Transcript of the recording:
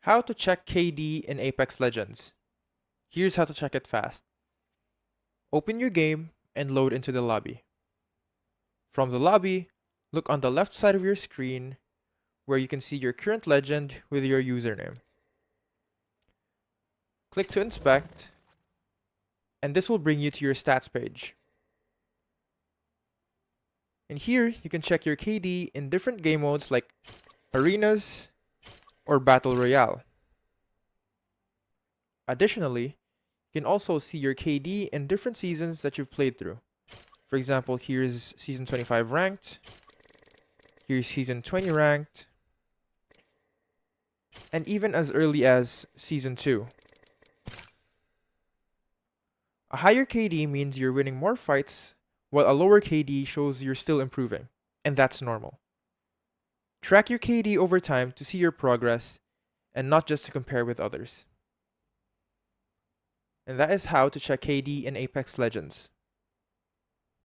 How to check KD in Apex Legends. Here's how to check it fast. Open your game and load into the lobby. From the lobby, look on the left side of your screen where you can see your current legend with your username. Click to inspect, and this will bring you to your stats page. And here, you can check your KD in different game modes like Arenas or Battle Royale. Additionally, you can also see your KD in different seasons that you've played through. For example, here's Season 25 ranked, here's Season 20 ranked, and even as early as Season 2. A higher KD means you're winning more fights, while a lower KD shows you're still improving, and that's normal. Track your KD over time to see your progress, and not just to compare with others. And that is how to check KD in Apex Legends.